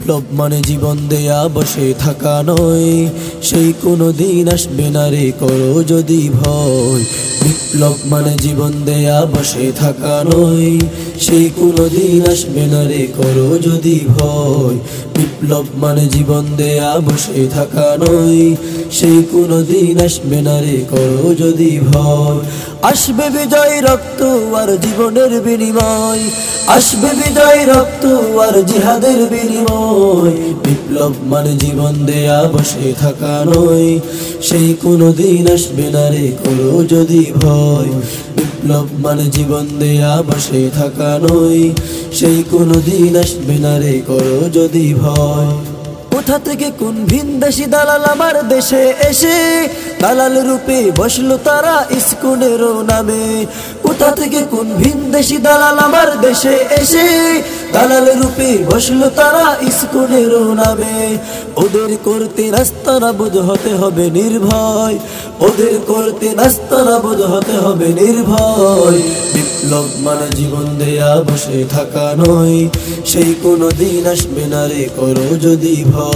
বিপ্লব মানে জীবন দেয়া বসে থাকা নয়, সেই কোনো দিন আসবে না রে করো যদি ভয়। বিপ্লব মানে জীবন দেয়া বসে থাকা নয়, সেই কোনো দিন আসবে না রে করো যদি ভয়। বিপ্লব মানে জীবন দেয়া বসে থাকা নয়, সেই কোনো দিন আসবে না রে করো যদি ভয়। আসবে বিজয় রক্ত আর জীবনের বিনিময়, আসবে বিজয় রক্ত আর জিহাদের বিনিময়। বিপ্লব মানে জীবন দেয়া বসে থাকা নয়, সেই কোনো দিন আসবে না রে করো যদি ভয়। বিপ্লব মানে জীবন দেয়া বসে থাকা নয়, সেই কোনো দিন আসবে না রে করো যদি ভয়। কোথা থেকে কোন ভিনদেশী দালাল আমার দেশে এসে দালাল রূপে বসলো তারা ইস্কনের নামে। কোথা থেকে কোন ভিনদেশী দালাল আমার দেশে এসে দালাল রূপে বসলো তারা ইস্কনের নামে। ওদের করতে নাস্তানাবুদ হতে হবে নির্ভয়, ওদের করতে নাস্তানাবুদ হতে হবে নির্ভয়। বিপ্লব মানে জীবন দেয়া বসে থাকা নয়, সেই কোনো দিন আসবে না রে করো যদি ভয়।